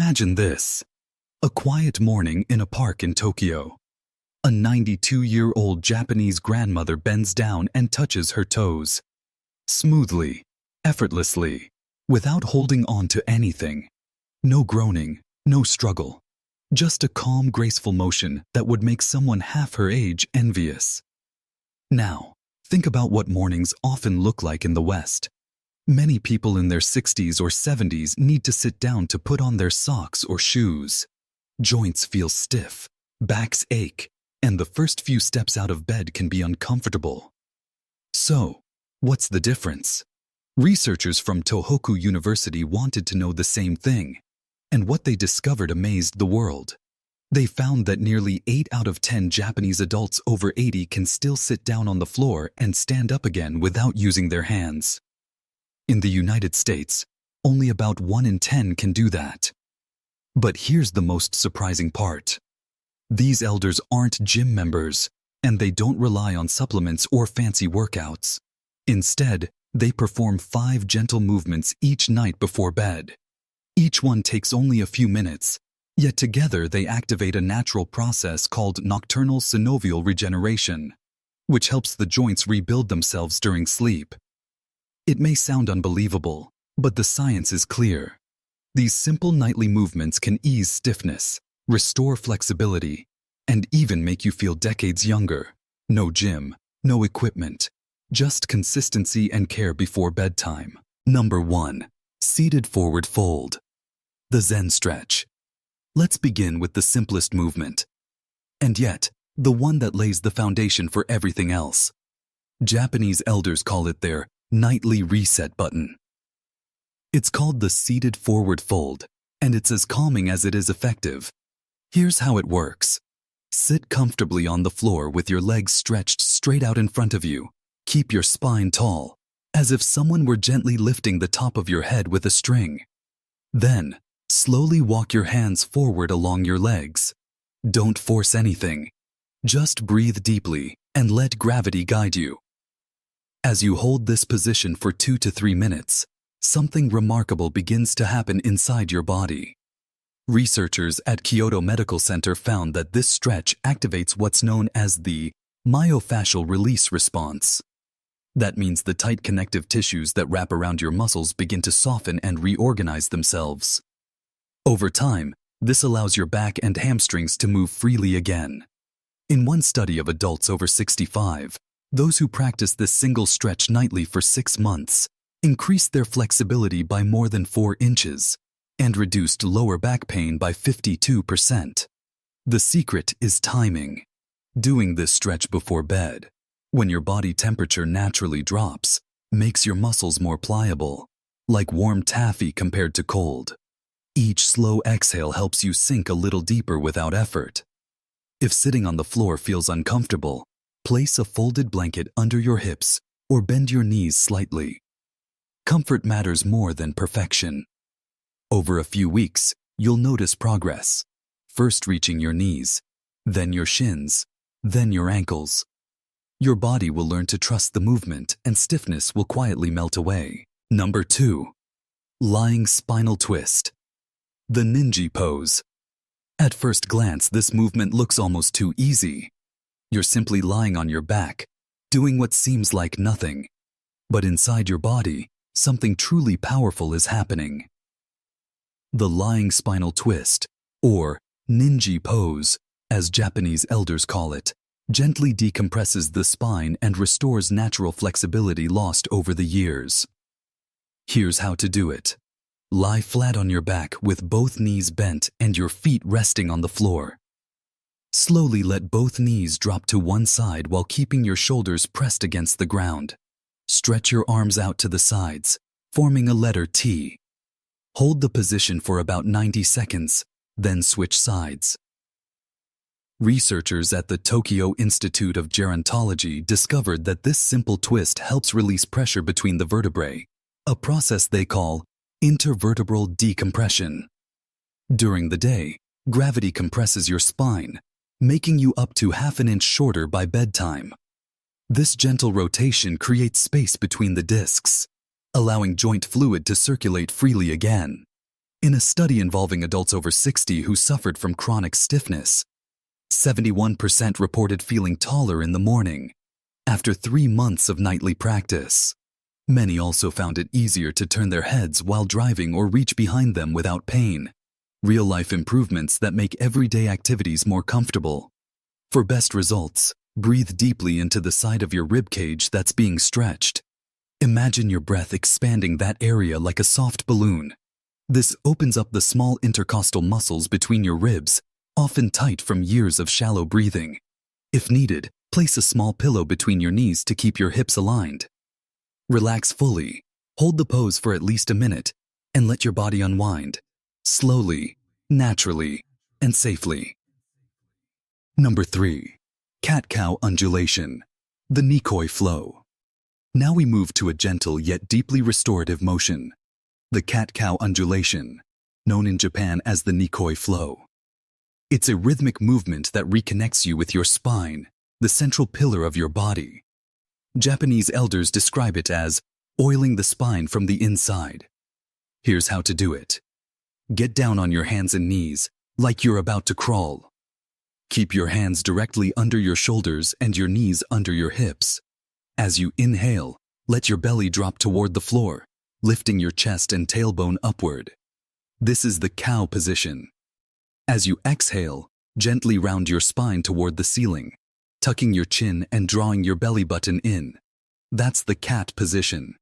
Imagine this. A quiet morning in a park in Tokyo. A 92-year-old Japanese grandmother bends down and touches her toes. Smoothly, effortlessly, without holding on to anything. No groaning, no struggle. Just a calm, graceful motion that would make someone half her age envious. Now, think about what mornings often look like in the West. Many people in their 60s or 70s need to sit down to put on their socks or shoes. Joints feel stiff, backs ache, and the first few steps out of bed can be uncomfortable. So, what's the difference? Researchers from Tohoku University wanted to know the same thing, and what they discovered amazed the world. They found that nearly 8 out of 10 Japanese adults over 80 can still sit down on the floor and stand up again without using their hands. In the United States, only about 1 in 10 can do that. But here's the most surprising part. These elders aren't gym members, and they don't rely on supplements or fancy workouts. Instead, they perform 5 gentle movements each night before bed. Each one takes only a few minutes, yet together they activate a natural process called nocturnal synovial regeneration, which helps the joints rebuild themselves during sleep. It may sound unbelievable, but the science is clear. These simple nightly movements can ease stiffness, restore flexibility, and even make you feel decades younger. No gym, no equipment, just consistency and care before bedtime. Number 1. Seated forward fold. The Zen stretch. Let's begin with the simplest movement, and yet the one that lays the foundation for everything else. Japanese elders call it their nightly reset button. It's called the seated forward fold, and it's as calming as it is effective. Here's how it works. Sit comfortably on the floor with your legs stretched straight out in front of you. Keep your spine tall, as if someone were gently lifting the top of your head with a string. Then, slowly walk your hands forward along your legs. Don't force anything. Just breathe deeply and let gravity guide you. As you hold this position for 2 to 3 minutes, something remarkable begins to happen inside your body. Researchers at Kyoto Medical Center found that this stretch activates what's known as the myofascial release response. That means the tight connective tissues that wrap around your muscles begin to soften and reorganize themselves. Over time, this allows your back and hamstrings to move freely again. In one study of adults over 65, those who practiced this single stretch nightly for 6 months increased their flexibility by more than 4 inches and reduced lower back pain by 52%. The secret is timing. Doing this stretch before bed, when your body temperature naturally drops, makes your muscles more pliable, like warm taffy compared to cold. Each slow exhale helps you sink a little deeper without effort. If sitting on the floor feels uncomfortable, place a folded blanket under your hips or bend your knees slightly. Comfort matters more than perfection. Over a few weeks, you'll notice progress, first reaching your knees, then your shins, then your ankles. Your body will learn to trust the movement and stiffness will quietly melt away. Number 2. Lying spinal twist. The ninja pose. At first glance, this movement looks almost too easy. You're simply lying on your back, doing what seems like nothing. But inside your body, something truly powerful is happening. The lying spinal twist, or ninja pose, as Japanese elders call it, gently decompresses the spine and restores natural flexibility lost over the years. Here's how to do it. Lie flat on your back with both knees bent and your feet resting on the floor. Slowly let both knees drop to one side while keeping your shoulders pressed against the ground. Stretch your arms out to the sides, forming a letter T. Hold the position for about 90 seconds, then switch sides. Researchers at the Tokyo Institute of Gerontology discovered that this simple twist helps release pressure between the vertebrae, a process they call intervertebral decompression. During the day, gravity compresses your spine, making you up to half an inch shorter by bedtime. This gentle rotation creates space between the discs, allowing joint fluid to circulate freely again. In a study involving adults over 60 who suffered from chronic stiffness, 71% reported feeling taller in the morning after 3 months of nightly practice. Many also found it easier to turn their heads while driving or reach behind them without pain. Real-life improvements that make everyday activities more comfortable. For best results, breathe deeply into the side of your rib cage that's being stretched. Imagine your breath expanding that area like a soft balloon. This opens up the small intercostal muscles between your ribs, often tight from years of shallow breathing. If needed, place a small pillow between your knees to keep your hips aligned. Relax fully, hold the pose for at least a minute, and let your body unwind, slowly, naturally, and safely. Number 3. Cat-cow undulation, the Nikoi flow. Now we move to a gentle yet deeply restorative motion, the cat-cow undulation, known in Japan as the Nikoi flow. It's a rhythmic movement that reconnects you with your spine, the central pillar of your body. Japanese elders describe it as oiling the spine from the inside. Here's how to do it. Get down on your hands and knees, like you're about to crawl. Keep your hands directly under your shoulders and your knees under your hips. As you inhale, let your belly drop toward the floor, lifting your chest and tailbone upward. This is the cow position. As you exhale, gently round your spine toward the ceiling, tucking your chin and drawing your belly button in. That's the cat position.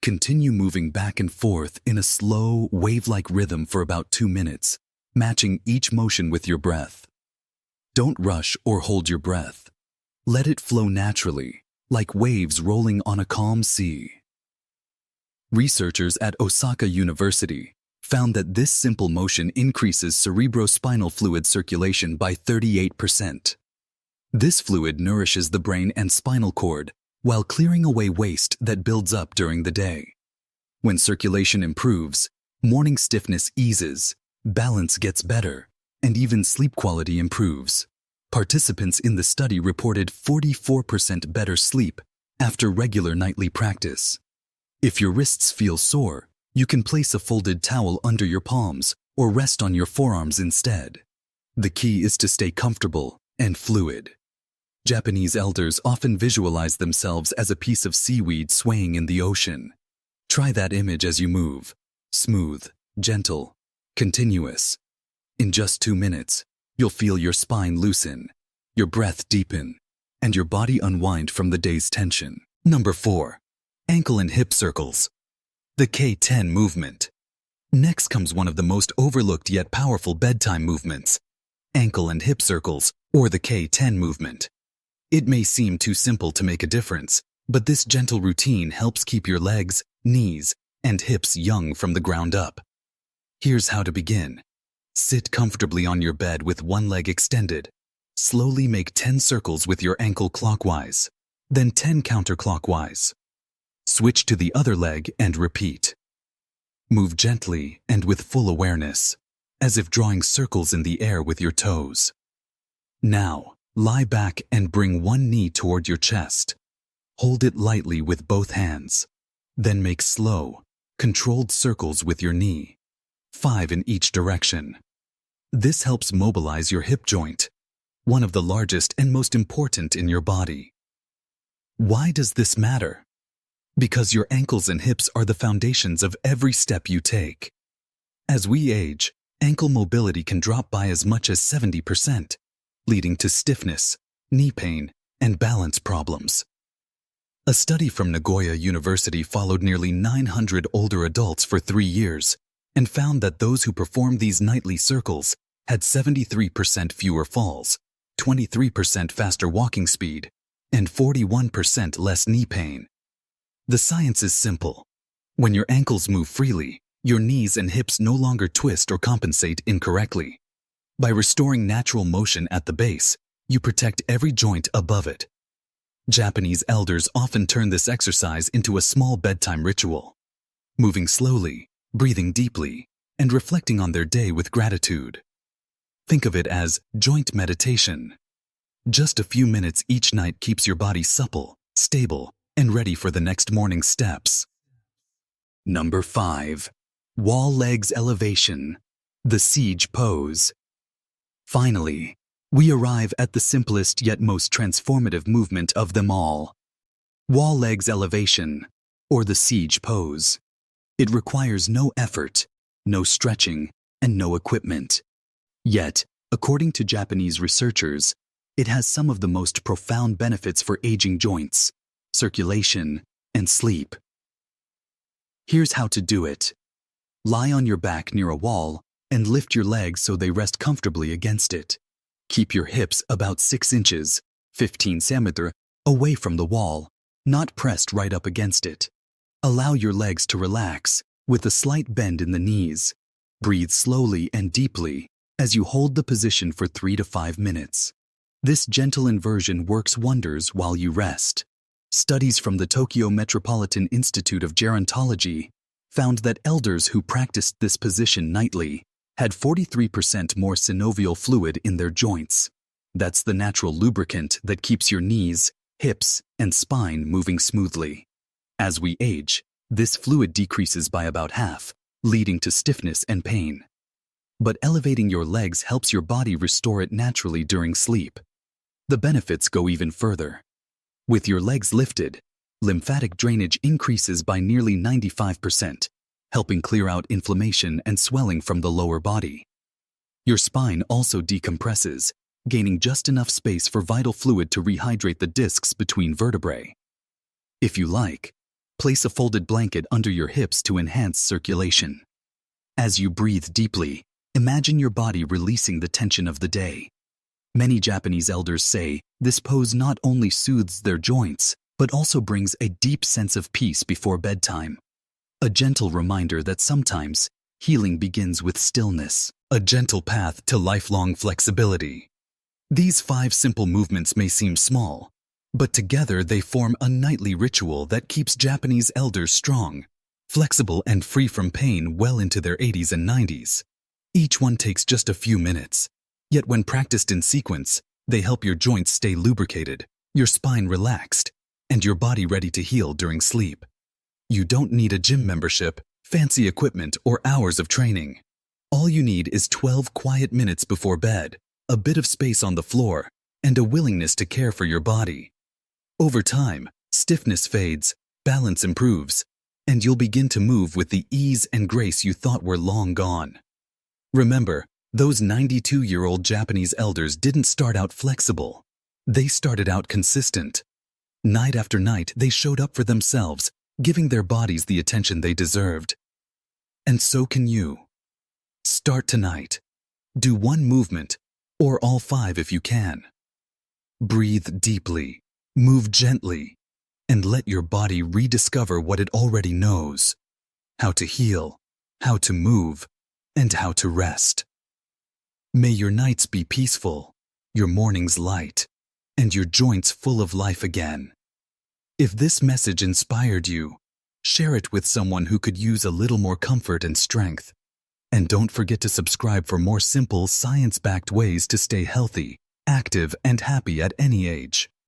Continue moving back and forth in a slow, wave-like rhythm for about 2 minutes, matching each motion with your breath. Don't rush or hold your breath. Let it flow naturally, like waves rolling on a calm sea. Researchers at Osaka University found that this simple motion increases cerebrospinal fluid circulation by 38%. This fluid nourishes the brain and spinal cord while clearing away waste that builds up during the day. When circulation improves, morning stiffness eases, balance gets better, and even sleep quality improves. Participants in the study reported 44% better sleep after regular nightly practice. If your wrists feel sore, you can place a folded towel under your palms or rest on your forearms instead. The key is to stay comfortable and fluid. Japanese elders often visualize themselves as a piece of seaweed swaying in the ocean. Try that image as you move. Smooth, gentle, continuous. In just 2 minutes, you'll feel your spine loosen, your breath deepen, and your body unwind from the day's tension. Number 4. Ankle and hip circles, the K10 movement. Next comes one of the most overlooked yet powerful bedtime movements, ankle and hip circles, or the K10 movement. It may seem too simple to make a difference, but this gentle routine helps keep your legs, knees, and hips young from the ground up. Here's how to begin. Sit comfortably on your bed with one leg extended. Slowly make 10 circles with your ankle clockwise, then 10 counterclockwise. Switch to the other leg and repeat. Move gently and with full awareness, as if drawing circles in the air with your toes. Now, lie back and bring one knee toward your chest. Hold it lightly with both hands. Then make slow, controlled circles with your knee, 5 in each direction. This helps mobilize your hip joint, one of the largest and most important in your body. Why does this matter? Because your ankles and hips are the foundations of every step you take. As we age, ankle mobility can drop by as much as 70%, leading to stiffness, knee pain, and balance problems. A study from Nagoya University followed nearly 900 older adults for 3 years and found that those who performed these nightly circles had 73% fewer falls, 23% faster walking speed, and 41% less knee pain. The science is simple. When your ankles move freely, your knees and hips no longer twist or compensate incorrectly. By restoring natural motion at the base, you protect every joint above it. Japanese elders often turn this exercise into a small bedtime ritual, moving slowly, breathing deeply, and reflecting on their day with gratitude. Think of it as joint meditation. Just a few minutes each night keeps your body supple, stable, and ready for the next morning's steps. Number 5. Wall legs elevation, the siege pose. Finally, we arrive at the simplest yet most transformative movement of them all. Wall legs elevation, or the siege pose. It requires no effort, no stretching, and no equipment. Yet, according to Japanese researchers, it has some of the most profound benefits for aging joints, circulation, and sleep. Here's how to do it. Lie on your back near a wall and lift your legs so they rest comfortably against it. Keep your hips about 6 inches, 15 cm, away from the wall, not pressed right up against it. Allow your legs to relax, with a slight bend in the knees. Breathe slowly and deeply as you hold the position for 3 to 5 minutes. This gentle inversion works wonders while you rest. Studies from the Tokyo Metropolitan Institute of Gerontology found that elders who practiced this position nightly had 43% more synovial fluid in their joints. That's the natural lubricant that keeps your knees, hips, and spine moving smoothly. As we age, this fluid decreases by about half, leading to stiffness and pain. But elevating your legs helps your body restore it naturally during sleep. The benefits go even further. With your legs lifted, lymphatic drainage increases by nearly 95%, helping clear out inflammation and swelling from the lower body. Your spine also decompresses, gaining just enough space for vital fluid to rehydrate the discs between vertebrae. If you like, place a folded blanket under your hips to enhance circulation. As you breathe deeply, imagine your body releasing the tension of the day. Many Japanese elders say this pose not only soothes their joints, but also brings a deep sense of peace before bedtime. A gentle reminder that sometimes healing begins with stillness, a gentle path to lifelong flexibility. These 5 simple movements may seem small, but together they form a nightly ritual that keeps Japanese elders strong, flexible, and free from pain well into their 80s and 90s. Each one takes just a few minutes, yet when practiced in sequence, they help your joints stay lubricated, your spine relaxed, and your body ready to heal during sleep. You don't need a gym membership, fancy equipment, or hours of training. All you need is 12 quiet minutes before bed, a bit of space on the floor, and a willingness to care for your body. Over time, stiffness fades, balance improves, and you'll begin to move with the ease and grace you thought were long gone. Remember, those 92-year-old Japanese elders didn't start out flexible. They started out consistent. Night after night, they showed up for themselves, giving their bodies the attention they deserved. And so can you. Start tonight. Do one movement, or all 5 if you can. Breathe deeply, move gently, and let your body rediscover what it already knows: how to heal, how to move, and how to rest. May your nights be peaceful, your mornings light, and your joints full of life again. If this message inspired you, share it with someone who could use a little more comfort and strength. And don't forget to subscribe for more simple, science-backed ways to stay healthy, active, and happy at any age.